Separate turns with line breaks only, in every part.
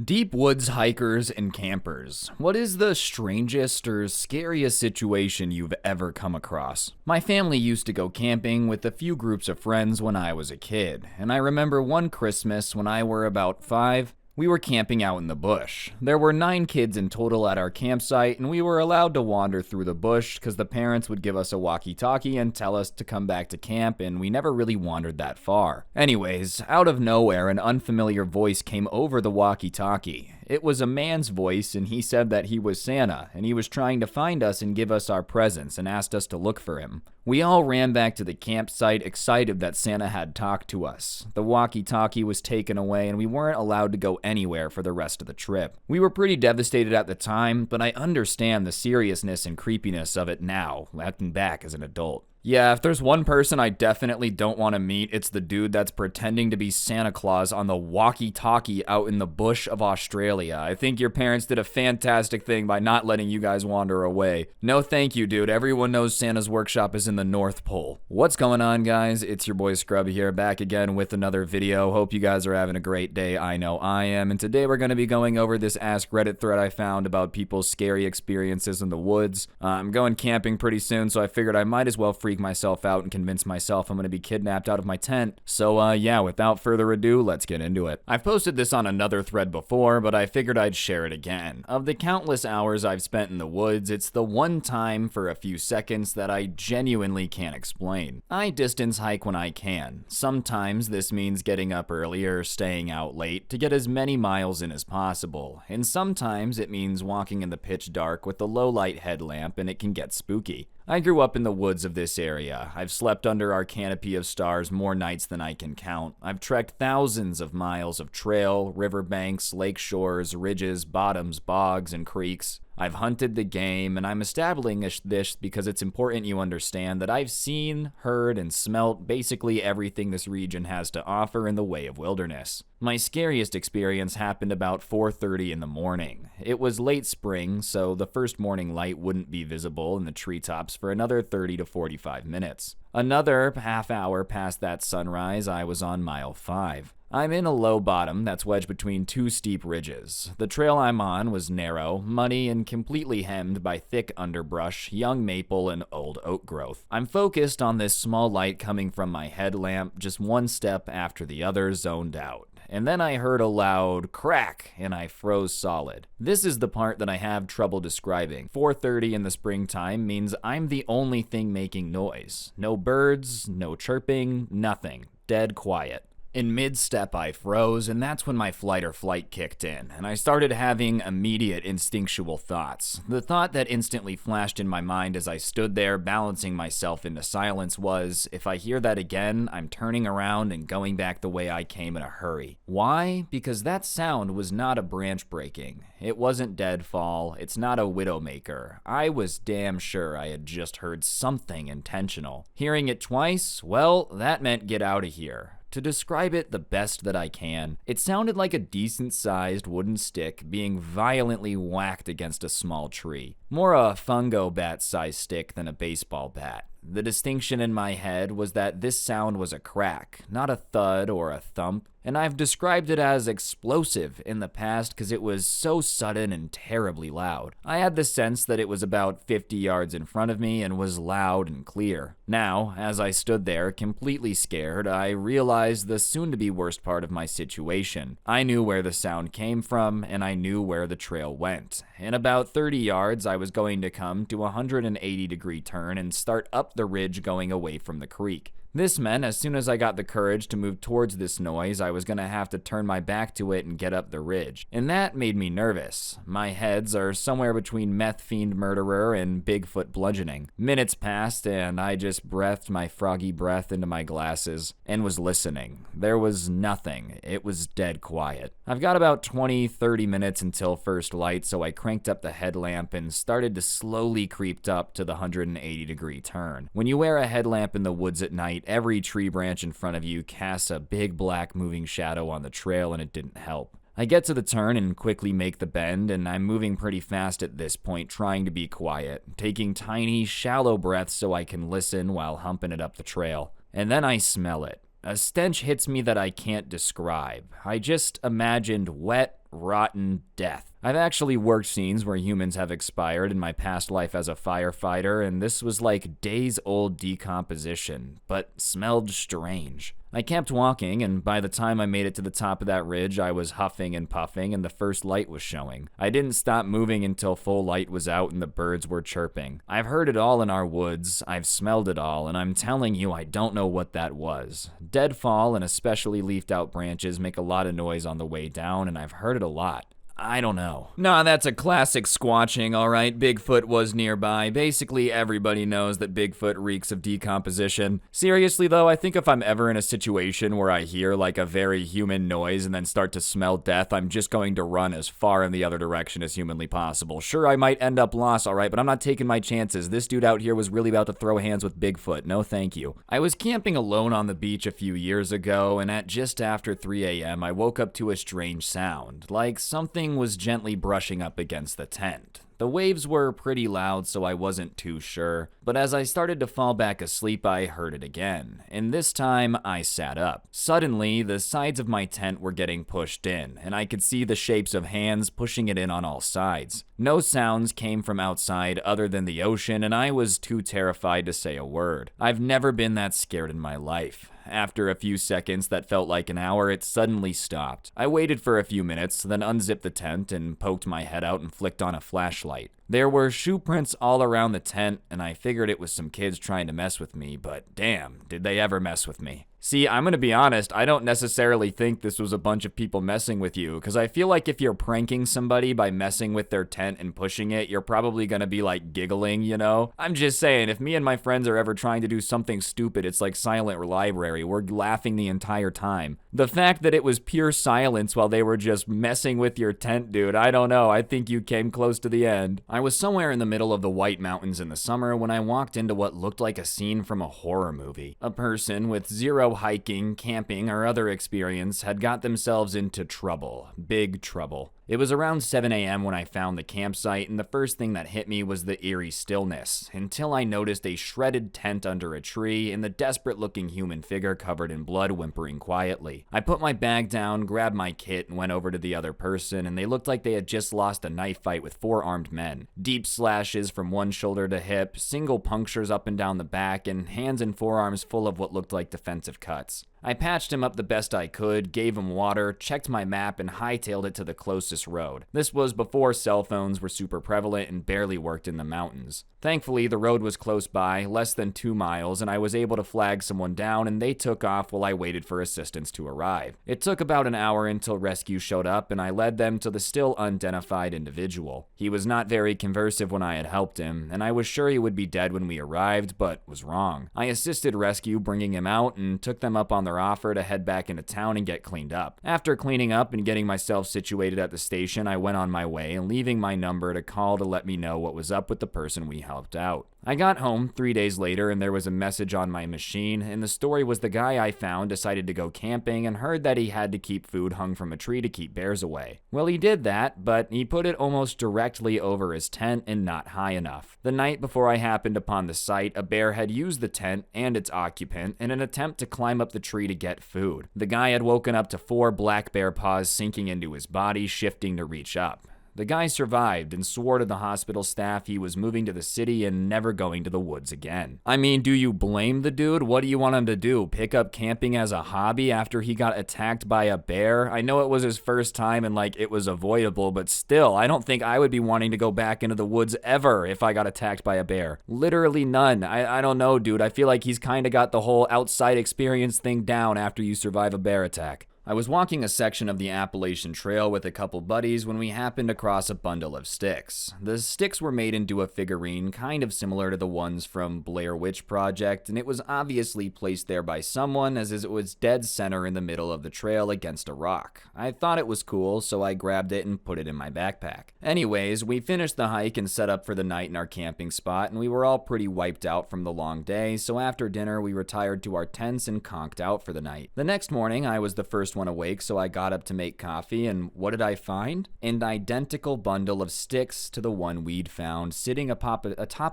Deep woods hikers and campers. What is the strangest or scariest situation you've ever come across? My family used to go camping with a few groups of friends when I was a kid, and I remember one Christmas when I were about 5. We were camping out in the bush. There were 9 kids in total at our campsite, and we were allowed to wander through the bush because the parents would give us a walkie-talkie and tell us to come back to camp, and we never really wandered that far. Anyways, out of nowhere, an unfamiliar voice came over the walkie-talkie. It was a man's voice, and he said that he was Santa, and he was trying to find us and give us our presents, and asked us to look for him. We all ran back to the campsite, excited that Santa had talked to us. The walkie-talkie was taken away, and we weren't allowed to go anywhere for the rest of the trip. We were pretty devastated at the time, but I understand the seriousness and creepiness of it now, looking back as an adult. Yeah, if there's one person I definitely don't want to meet, it's the dude that's pretending to be Santa Claus on the walkie-talkie out in the bush of Australia. I think your parents did a fantastic thing by not letting you guys wander away. No thank you, dude. Everyone knows Santa's workshop is in the North Pole. What's going on, guys? It's your boy Scrubby here, back again with another video. Hope you guys are having a great day. I know I am. And today we're going to be going over this Ask Reddit thread I found about people's scary experiences in the woods. I'm going camping pretty soon, so I figured I might as well freak myself out and convince myself I'm going to be kidnapped out of my tent. So yeah, without further ado, let's get into it. I've posted this on another thread before, but I figured I'd share it again. Of the countless hours I've spent in the woods, it's the one time for a few seconds that I genuinely can't explain. I distance hike when I can. Sometimes this means getting up early or staying out late to get as many miles in as possible, and sometimes it means walking in the pitch dark with a low light headlamp, and it can get spooky. I grew up in the woods of this area. I've slept under our canopy of stars more nights than I can count. I've trekked thousands of miles of trail, riverbanks, lake shores, ridges, bottoms, bogs, and creeks. I've hunted the game, and I'm establishing this because it's important you understand that I've seen, heard, and smelt basically everything this region has to offer in the way of wilderness. My scariest experience happened about 4:30 in the morning. It was late spring, so the first morning light wouldn't be visible in the treetops for another 30 to 45 minutes. Another half hour past that sunrise, I was on mile 5. I'm in a low bottom that's wedged between 2 steep ridges. The trail I'm on was narrow, muddy, and completely hemmed by thick underbrush, young maple, and old oak growth. I'm focused on this small light coming from my headlamp, just one step after the other, zoned out. And then I heard a loud crack, and I froze solid. This is the part that I have trouble describing. 4:30 in the springtime means I'm the only thing making noise. No birds, no chirping, nothing. Dead quiet. In mid-step, I froze, and that's when my flight or flight kicked in, and I started having immediate instinctual thoughts. The thought that instantly flashed in my mind as I stood there balancing myself into silence was, if I hear that again, I'm turning around and going back the way I came in a hurry. Why? Because that sound was not a branch breaking. It wasn't deadfall. It's not a widowmaker. I was damn sure I had just heard something intentional. Hearing it twice, well, that meant get out of here. To describe it the best that I can, it sounded like a decent-sized wooden stick being violently whacked against a small tree. More a fungo bat-sized stick than a baseball bat. The distinction in my head was that this sound was a crack, not a thud or a thump, and I've described it as explosive in the past because it was so sudden and terribly loud. I had the sense that it was about 50 yards in front of me and was loud and clear. Now, as I stood there, completely scared, I realized the soon-to-be worst part of my situation. I knew where the sound came from, and I knew where the trail went. In about 30 yards, I was going to come to a 180-degree turn and start up the ridge going away from the creek. This meant as soon as I got the courage to move towards this noise, I was going to have to turn my back to it and get up the ridge. And that made me nervous. My heads are somewhere between meth fiend murderer and Bigfoot bludgeoning. Minutes passed and I just breathed my froggy breath into my glasses and was listening. There was nothing. It was dead quiet. I've got about 20-30 minutes until first light, so I cranked up the headlamp and started to slowly creep up to the 180-degree turn. When you wear a headlamp in the woods at night, every tree branch in front of you casts a big black moving shadow on the trail, and it didn't help. I get to the turn and quickly make the bend, and I'm moving pretty fast at this point, trying to be quiet, taking tiny, shallow breaths so I can listen while humping it up the trail. And then I smell it. A stench hits me that I can't describe. I just imagined wet, rotten death. I've actually worked scenes where humans have expired in my past life as a firefighter, and this was like days-old decomposition, but smelled strange. I kept walking, and by the time I made it to the top of that ridge, I was huffing and puffing, and the first light was showing. I didn't stop moving until full light was out and the birds were chirping. I've heard it all in our woods, I've smelled it all, and I'm telling you, I don't know what that was. Deadfall and especially leafed-out branches make a lot of noise on the way down, and I've heard it a lot. I don't know. Nah, that's a classic squatching, alright? Bigfoot was nearby. Basically, everybody knows that Bigfoot reeks of decomposition. Seriously though, I think if I'm ever in a situation where I hear like a very human noise and then start to smell death, I'm just going to run as far in the other direction as humanly possible. Sure, I might end up lost, alright, but I'm not taking my chances. This dude out here was really about to throw hands with Bigfoot. No thank you. I was camping alone on the beach a few years ago, and at just after 3 a.m., I woke up to a strange sound. Like something was gently brushing up against the tent. The waves were pretty loud, so I wasn't too sure, but as I started to fall back asleep, I heard it again, and this time I sat up. Suddenly, the sides of my tent were getting pushed in, and I could see the shapes of hands pushing it in on all sides. No sounds came from outside other than the ocean, and I was too terrified to say a word. I've never been that scared in my life. After a few seconds that felt like an hour, it suddenly stopped. I waited for a few minutes, then unzipped the tent and poked my head out and flicked on a flashlight. There were shoe prints all around the tent, and I figured it was some kids trying to mess with me, but damn, did they ever mess with me. See, I'm gonna be honest, I don't necessarily think this was a bunch of people messing with you, because I feel like if you're pranking somebody by messing with their tent and pushing it, you're probably gonna be like giggling, you know? I'm just saying, if me and my friends are ever trying to do something stupid, it's like Silent Library, we're laughing the entire time. The fact that it was pure silence while they were just messing with your tent, dude, I don't know, I think you came close to the end. I was somewhere in the middle of the White Mountains in the summer when I walked into what looked like a scene from a horror movie. A person with zero hiking, camping, or other experience had got themselves into trouble. Big trouble. It was around 7 a.m. when I found the campsite, and the first thing that hit me was the eerie stillness, until I noticed a shredded tent under a tree and the desperate-looking human figure covered in blood whimpering quietly. I put my bag down, grabbed my kit, and went over to the other person, and they looked like they had just lost a knife fight with 4 armed men. Deep slashes from one shoulder to hip, single punctures up and down the back, and hands and forearms full of what looked like defensive cuts. I patched him up the best I could, gave him water, checked my map, and hightailed it to the closest road. This was before cell phones were super prevalent and barely worked in the mountains. Thankfully, the road was close by, less than 2 miles, and I was able to flag someone down, and they took off while I waited for assistance to arrive. It took about an hour until rescue showed up, and I led them to the still unidentified individual. He was not very conversive when I had helped him, and I was sure he would be dead when we arrived, but was wrong. I assisted rescue bringing him out and took them up on their offer to head back into town and get cleaned up. After cleaning up and getting myself situated at the station, I went on my way and leaving my number to call to let me know what was up with the person we helped out. I got home 3 days later and there was a message on my machine, and the story was the guy I found decided to go camping and heard that he had to keep food hung from a tree to keep bears away. Well, he did that, but he put it almost directly over his tent and not high enough. The night before I happened upon the site, a bear had used the tent and its occupant in an attempt to climb up the tree to get food. The guy had woken up to 4 black bear paws sinking into his body, shifting to reach up. The guy survived and swore to the hospital staff he was moving to the city and never going to the woods again. I mean, do you blame the dude? What do you want him to do? Pick up camping as a hobby after he got attacked by a bear? I know it was his first time and like it was avoidable, but still, I don't think I would be wanting to go back into the woods ever if I got attacked by a bear. Literally none. I don't know, dude. I feel like he's kind of got the whole outside experience thing down after you survive a bear attack. I was walking a section of the Appalachian Trail with a couple buddies when we happened across a bundle of sticks. The sticks were made into a figurine kind of similar to the ones from Blair Witch Project, and it was obviously placed there by someone as it was dead center in the middle of the trail against a rock. I thought it was cool, so I grabbed it and put it in my backpack. Anyways, we finished the hike and set up for the night in our camping spot, and we were all pretty wiped out from the long day, so after dinner we retired to our tents and conked out for the night. The next morning, I was the first first one awake, so I got up to make coffee, and what did I find? An identical bundle of sticks to the one we'd found sitting atop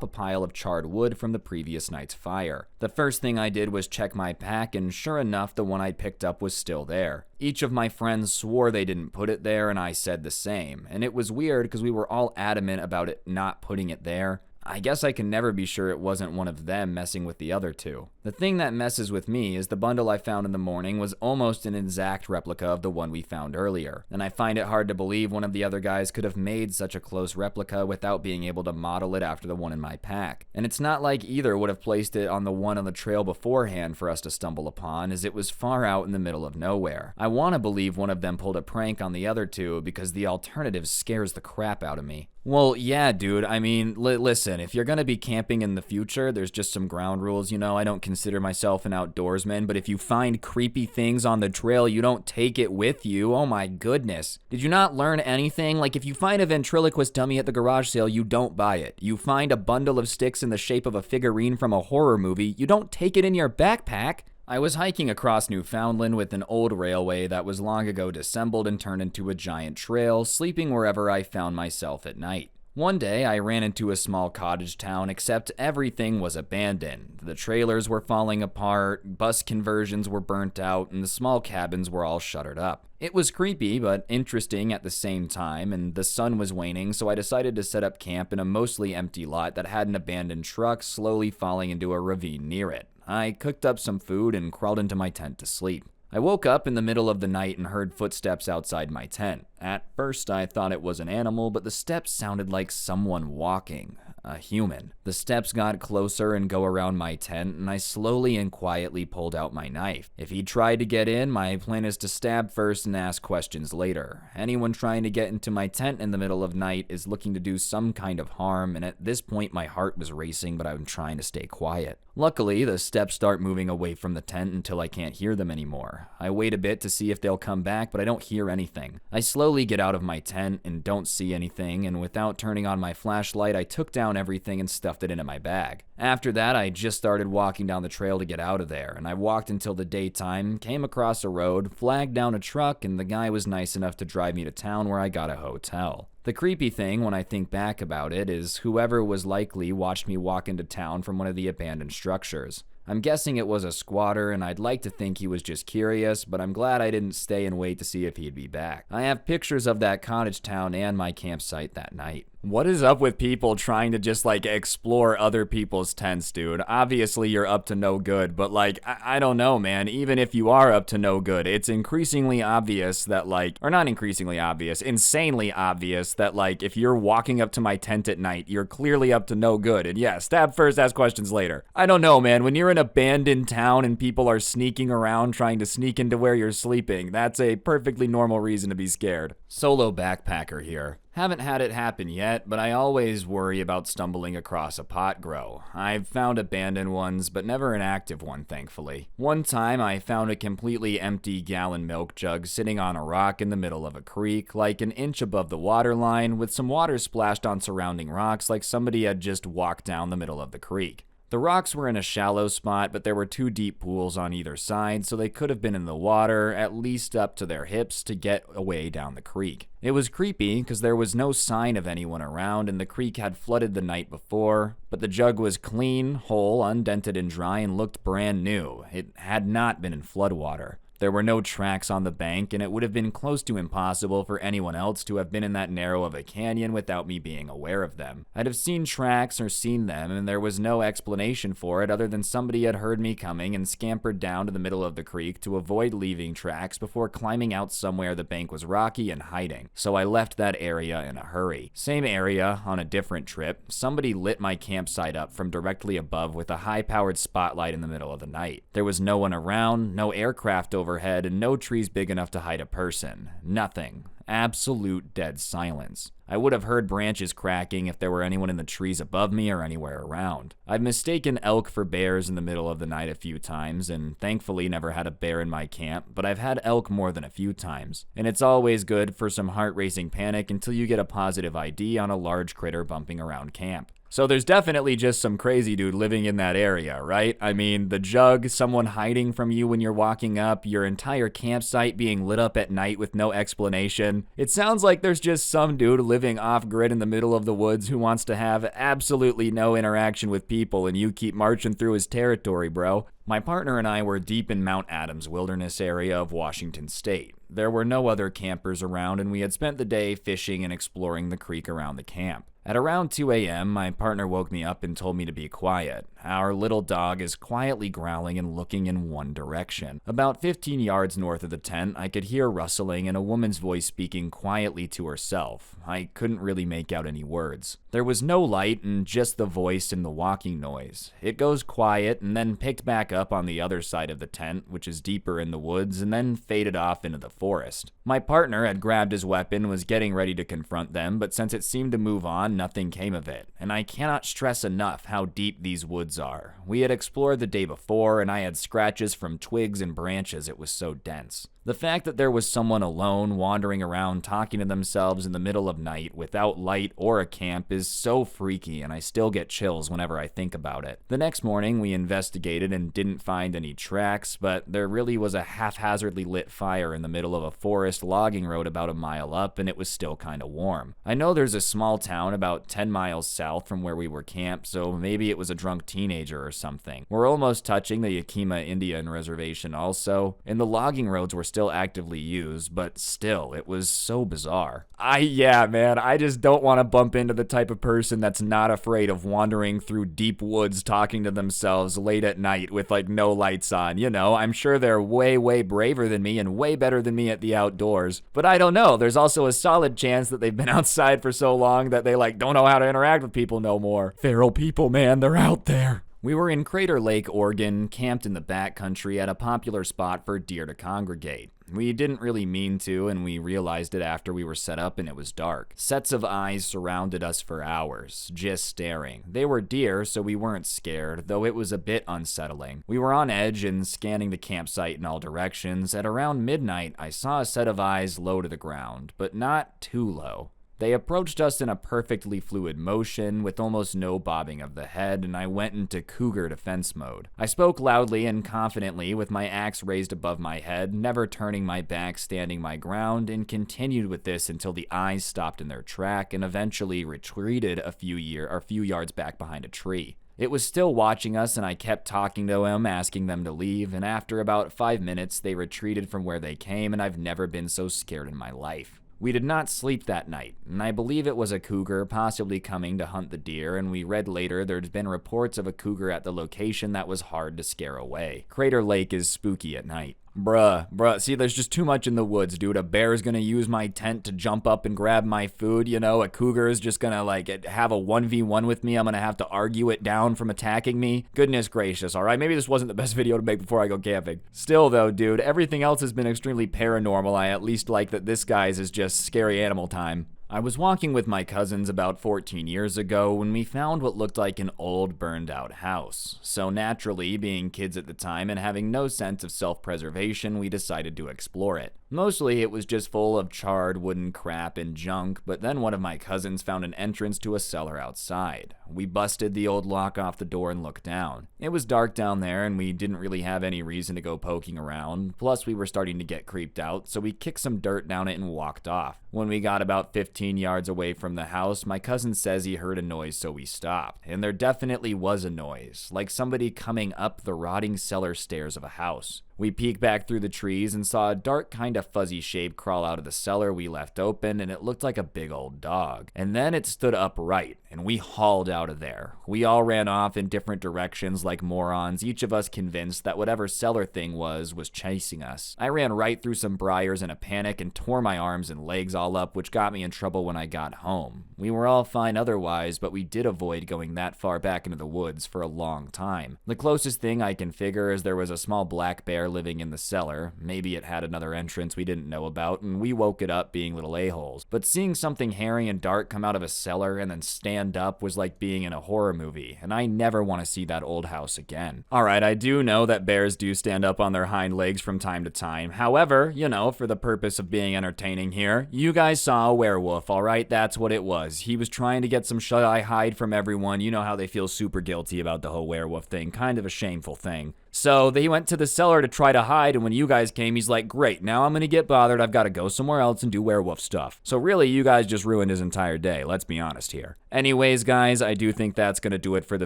a pile of charred wood from the previous night's fire. The first thing I did was check my pack, and sure enough, the one I picked up was still there. Each of my friends swore they didn't put it there, and I said the same, and it was weird because we were all adamant about it not putting it there. I guess I can never be sure it wasn't one of them messing with the other two. The thing that messes with me is the bundle I found in the morning was almost an exact replica of the one we found earlier, and I find it hard to believe one of the other guys could have made such a close replica without being able to model it after the one in my pack. And it's not like either would have placed it on the one on the trail beforehand for us to stumble upon, as it was far out in the middle of nowhere. I want to believe one of them pulled a prank on the other two because the alternative scares the crap out of me. Well, yeah, dude, I mean, listen, if you're gonna be camping in the future, there's just some ground rules, I don't consider myself an outdoorsman, but if you find creepy things on the trail, you don't take it with you. Oh my goodness. Did you not learn anything? Like, if you find a ventriloquist dummy at the garage sale, you don't buy it. You find a bundle of sticks in the shape of a figurine from a horror movie, you don't take it in your backpack. I was hiking across Newfoundland with an old railway that was long ago disassembled and turned into a giant trail, sleeping wherever I found myself at night. One day, I ran into a small cottage town, except everything was abandoned. The trailers were falling apart, bus conversions were burnt out, and the small cabins were all shuttered up. It was creepy, but interesting at the same time, and the sun was waning, so I decided to set up camp in a mostly empty lot that had an abandoned truck slowly falling into a ravine near it. I cooked up some food and crawled into my tent to sleep. I woke up in the middle of the night and heard footsteps outside my tent. At first, I thought it was an animal, but the steps sounded like someone walking. A human. The steps got closer and go around my tent, and I slowly and quietly pulled out my knife. If he tried to get in, my plan is to stab first and ask questions later. Anyone trying to get into my tent in the middle of night is looking to do some kind of harm, and at this point my heart was racing, but I'm trying to stay quiet. Luckily, the steps start moving away from the tent until I can't hear them anymore. I wait a bit to see if they'll come back, but I don't hear anything. I slowly get out of my tent and don't see anything, and without turning on my flashlight, I took down everything and stuffed it into my bag. After that, I just started walking down the trail to get out of there, and I walked until the daytime, came across a road, flagged down a truck, and the guy was nice enough to drive me to town where I got a hotel. The creepy thing, when I think back about it, is whoever was likely watched me walk into town from one of the abandoned structures. I'm guessing it was a squatter, and I'd like to think he was just curious, but I'm glad I didn't stay and wait to see if he'd be back. I have pictures of that cottage town and my campsite that night. What is up with people trying to just explore other people's tents, dude? Obviously you're up to no good, but I don't know, man. Even if you are up to no good, it's increasingly obvious that or not increasingly obvious, insanely obvious that if you're walking up to my tent at night, you're clearly up to no good. And yeah, stab first, ask questions later. I don't know, man. When you're in an abandoned town and people are sneaking around trying to sneak into where you're sleeping, that's a perfectly normal reason to be scared. Solo backpacker here. Haven't had it happen yet, but I always worry about stumbling across a pot grow. I've found abandoned ones, but never an active one, thankfully. One time, I found a completely empty gallon milk jug sitting on a rock in the middle of a creek, an inch above the water line, with some water splashed on surrounding rocks like somebody had just walked down the middle of the creek. The rocks were in a shallow spot, but there were 2 deep pools on either side, so they could have been in the water, at least up to their hips, to get away down the creek. It was creepy because there was no sign of anyone around and the creek had flooded the night before, but the jug was clean, whole, undented and dry and looked brand new. It had not been in floodwater. There were no tracks on the bank, and it would have been close to impossible for anyone else to have been in that narrow of a canyon without me being aware of them. I'd have seen tracks or seen them, and there was no explanation for it other than somebody had heard me coming and scampered down to the middle of the creek to avoid leaving tracks before climbing out somewhere the bank was rocky and hiding. So I left that area in a hurry. Same area, on a different trip, somebody lit my campsite up from directly above with a high-powered spotlight in the middle of the night. There was no one around, no aircraft overhead, and no trees big enough to hide a person. Nothing. Absolute dead silence. I would have heard branches cracking if there were anyone in the trees above me or anywhere around. I've mistaken elk for bears in the middle of the night a few times, and thankfully never had a bear in my camp, but I've had elk more than a few times. And it's always good for some heart-racing panic until you get a positive ID on a large critter bumping around camp. So there's definitely just some crazy dude living in that area, right? I mean, the jug, someone hiding from you when you're walking up, your entire campsite being lit up at night with no explanation. It sounds like there's just some dude living off-grid in the middle of the woods who wants to have absolutely no interaction with people, and you keep marching through his territory, bro. My partner and I were deep in Mount Adams wilderness area of Washington State. There were no other campers around, and we had spent the day fishing and exploring the creek around the camp. At around 2 a.m., my partner woke me up and told me to be quiet. Our little dog is quietly growling and looking in one direction. About 15 yards north of the tent, I could hear rustling and a woman's voice speaking quietly to herself. I couldn't really make out any words. There was no light and just the voice and the walking noise. It goes quiet and then picked back up on the other side of the tent, which is deeper in the woods, and then faded off into the forest. My partner had grabbed his weapon and was getting ready to confront them, but since it seemed to move on, nothing came of it. And I cannot stress enough how deep these woods are. We had explored the day before, and I had scratches from twigs and branches. It was so dense. The fact that there was someone alone wandering around talking to themselves in the middle of night without light or a camp is so freaky, and I still get chills whenever I think about it. The next morning, we investigated and didn't find any tracks, but there really was a haphazardly lit fire in the middle of a forest logging road about a mile up, and it was still kind of warm. I know there's a small town about 10 miles south from where we were camped, so maybe it was a drunk teenager or something. We're almost touching the Yakima Indian Reservation also, and the logging roads were still actively used, but still, it was so bizarre. Yeah, man, I just don't want to bump into the type of person that's not afraid of wandering through deep woods talking to themselves late at night with like no lights on. You know, I'm sure they're way, way braver than me and way better than me at the outdoors, but I don't know. There's also a solid chance that they've been outside for so long that they like don't know how to interact with people no more. Feral people, man, they're out there. We were in Crater Lake, Oregon, camped in the backcountry at a popular spot for deer to congregate. We didn't really mean to, and we realized it after we were set up and it was dark. Sets of eyes surrounded us for hours, just staring. They were deer, so we weren't scared, though it was a bit unsettling. We were on edge and scanning the campsite in all directions. At around midnight, I saw a set of eyes low to the ground, but not too low. They approached us in a perfectly fluid motion with almost no bobbing of the head, and I went into Cougar defense mode. I spoke loudly and confidently with my axe raised above my head, never turning my back, standing my ground, and continued with this until the eyes stopped in their track and eventually retreated a few yards back behind a tree. It was still watching us, and I kept talking to him, asking them to leave, and after about 5 minutes, they retreated from where they came, and I've never been so scared in my life. We did not sleep that night, and I believe it was a cougar possibly coming to hunt the deer, and we read later there'd been reports of a cougar at the location that was hard to scare away. Crater Lake is spooky at night. Bruh, see, there's just too much in the woods, dude. A bear's gonna use my tent to jump up and grab my food, you know? A cougar is just gonna, like, have a 1v1 with me. I'm gonna have to argue it down from attacking me. Goodness gracious, alright? Maybe this wasn't the best video to make before I go camping. Still, though, dude, everything else has been extremely paranormal. I at least like that this guy's is just scary animal time. I was walking with my cousins about 14 years ago when we found what looked like an old burned out house. So naturally, being kids at the time and having no sense of self-preservation, we decided to explore it. Mostly it was just full of charred wooden crap and junk, but then one of my cousins found an entrance to a cellar outside. We busted the old lock off the door and looked down. It was dark down there and we didn't really have any reason to go poking around, plus we were starting to get creeped out, so we kicked some dirt down it and walked off. When we got about 15 yards away from the house, my cousin says he heard a noise, so we stopped. And there definitely was a noise, like somebody coming up the rotting cellar stairs of a house. We peeked back through the trees and saw a dark kind of fuzzy shape crawl out of the cellar we left open, and it looked like a big old dog. And then it stood upright, and we hauled out of there. We all ran off in different directions like morons, each of us convinced that whatever cellar thing was chasing us. I ran right through some briars in a panic and tore my arms and legs all up, which got me in trouble when I got home. We were all fine otherwise, but we did avoid going that far back into the woods for a long time. The closest thing I can figure is there was a small black bear living in the cellar. Maybe it had another entrance we didn't know about, and we woke it up being little a-holes. But seeing something hairy and dark come out of a cellar and then stand up was like being in a horror movie, and I never want to see that old house again. Alright, I do know that bears do stand up on their hind legs from time to time. However, you know, for the purpose of being entertaining here, you guys saw a werewolf, alright? That's what it was. was. He was trying to get some shut-eye hide from everyone. You know how they feel super guilty about the whole werewolf thing. Kind of a shameful thing. So they went to the cellar to try to hide, and when you guys came, he's like, great, now I'm gonna get bothered. I've got to go somewhere else and do werewolf stuff. So really, you guys just ruined his entire day. Let's be honest here. Anyways, guys, I do think that's gonna do it for the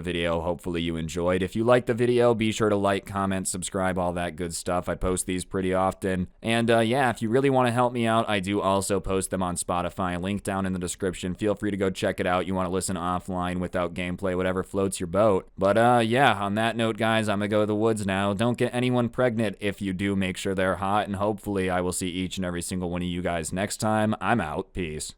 video. Hopefully you enjoyed. If you liked the video, be sure to like, comment, subscribe, all that good stuff. I post these pretty often. And yeah, if you really want to help me out, I do also post them on Spotify. Link down in the description. Feel free to go check it out. You want to listen offline without gameplay, whatever floats your boat. But yeah, on that note, guys, I'm gonna go to the woods now. Don't get anyone pregnant. If you do, make sure they're hot, and hopefully I will see each and every single one of you guys next time. I'm out. Peace.